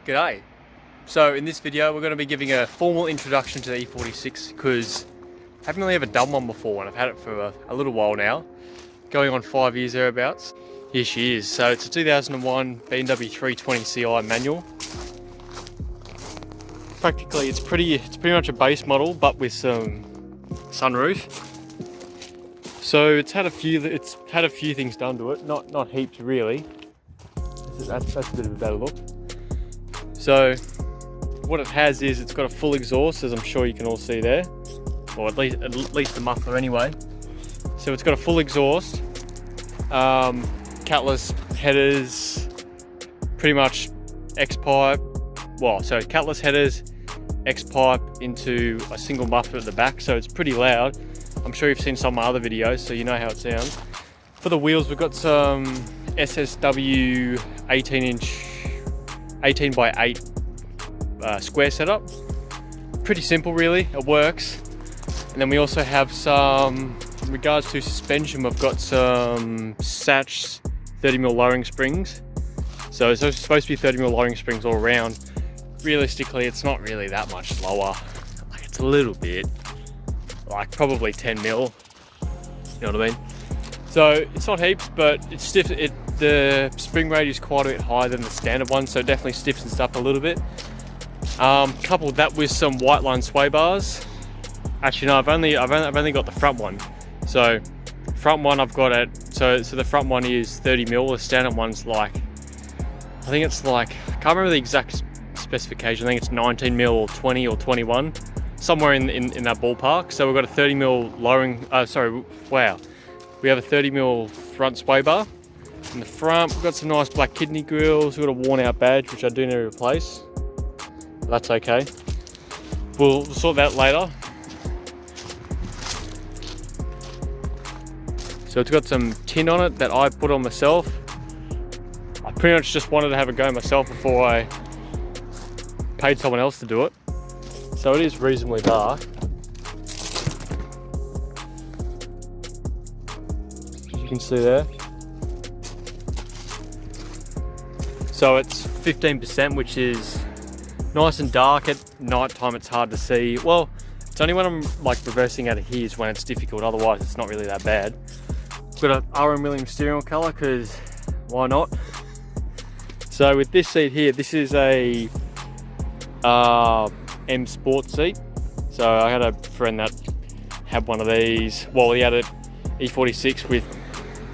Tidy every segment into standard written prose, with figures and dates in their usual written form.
G'day. So in this video we're going to be giving a formal introduction to the E46 because I haven't really ever done one before and I've had it for a little while now, going on 5 years thereabouts. Here she is. So it's a 2001 BMW 320 Ci manual. Practically it's pretty much a base model but with some sunroof. So it's had a few things done to it, not heaps really. That's a bit of a better look. So what it has is it's got a full exhaust, as I'm sure you can all see there, or at least the muffler anyway. So it's got a full exhaust, catless headers, pretty much X-pipe. Well, so catless headers, X-pipe into a single muffler at the back, so it's pretty loud. I'm sure you've seen some of my other videos, so you know how it sounds. For the wheels, we've got some SSW 18 by 8 square setup. Pretty simple really, it works. And then we also have some, in regards to suspension, we've got some Satch 30mm lowering springs. So it's supposed to be 30mm lowering springs all around. Realistically, it's not really that much lower. Like, it's a little bit, like probably 10mm, you know what I mean? So it's not heaps, but it's stiff. The spring rate is quite a bit higher than the standard one, so it definitely stiffens it up a little bit. Coupled that with some white line sway bars. Actually, no, I've only got the front one. So front one I've got it. So the front one is 30mm. The standard one's like, I think it's like, I can't remember the exact specification. I think it's 19mm or 20 or 21, somewhere in that ballpark. So we've got a 30mm lowering. We have a 30mm front sway bar. In the front, we've got some nice black kidney grills. We've got a worn out badge, which I do need to replace. But that's okay. We'll sort that later. So it's got some tin on it that I put on myself. I pretty much just wanted to have a go myself before I paid someone else to do it. So it is reasonably dark. As you can see there. So it's 15%, which is nice and dark. At night time it's hard to see. Well, it's only when I'm like reversing out of here is when it's difficult, otherwise it's not really that bad. Got a RM Williams steering wheel colour, because why not? So with this seat here, this is a M Sport seat. So I had a friend that had one of these. Well, he had an E46 with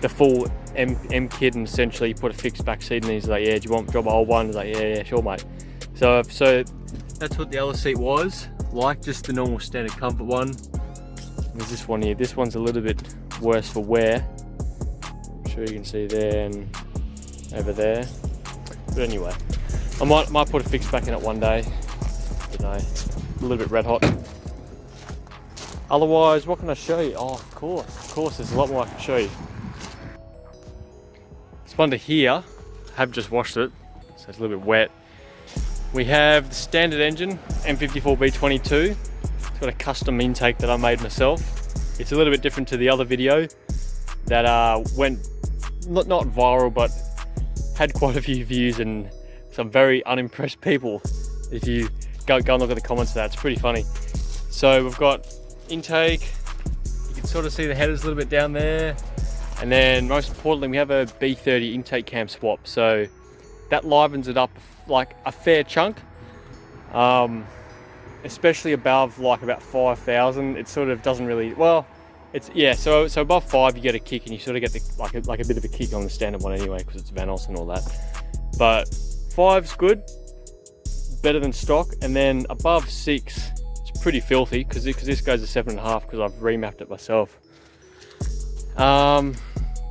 the full M kit, and essentially put a fixed back seat, and he's like, yeah, do you want to drop an old one? I was like, yeah, sure mate. So that's what the other seat was like, just the normal standard comfort one. There's this one here. This one's a little bit worse for wear. I'm sure you can see there and over there. But anyway, I might put a fixed back in it one day. I don't know, a little bit red hot. Otherwise, what can I show you? Oh, of course, there's a lot more I can show you. This one to here, I have just washed it, so it's a little bit wet. We have the standard engine, M54B22. It's got a custom intake that I made myself. It's a little bit different to the other video that went, not viral, but had quite a few views and some very unimpressed people. If you go and look at the comments of that, it's pretty funny. So we've got intake, you can sort of see the headers a little bit down there. And then most importantly, we have a B30 intake cam swap. So that livens it up like a fair chunk. Especially above like about 5,000, it sort of doesn't really, well, it's, yeah, so above 5 you get a kick, and you sort of get like a bit of a kick on the standard one anyway, because it's Vanos and all that. But 5's good, better than stock. And then above 6, it's pretty filthy, because this goes to 7.5 because I've remapped it myself.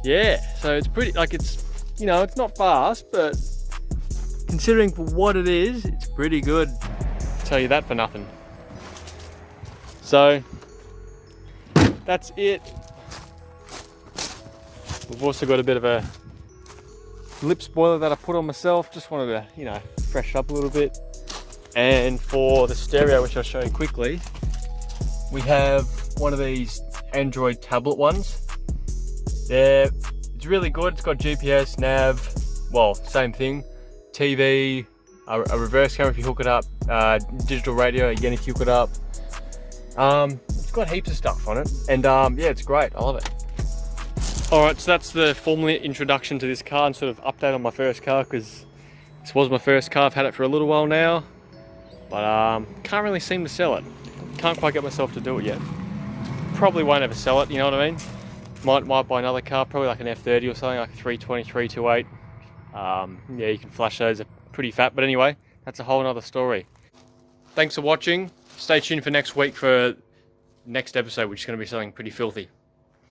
Yeah, so it's pretty, like, it's, you know, it's not fast, but considering for what it is, it's pretty good. I'll tell you that for nothing. So that's it. We've also got a bit of a lip spoiler that I put on myself. Just wanted to, you know, freshen up a little bit. And for the stereo, which I'll show you quickly, we have one of these Android tablet ones. It's really good. It's got GPS, nav, well, same thing, TV, a reverse camera if you hook it up, digital radio again if you hook it up. It's got heaps of stuff on it, and yeah, it's great. I love it. Alright, so that's the formal introduction to this car and sort of update on my first car, because this was my first car. I've had it for a little while now, but can't really seem to sell it. Can't quite get myself to do it yet. Probably won't ever sell it, you know what I mean? Might buy another car, probably like an F30 or something, like a 320, 328. Yeah, you can flash those, they're pretty fat, but anyway, that's a whole nother story. Thanks for watching. Stay tuned for next week for next episode, which is going to be something pretty filthy.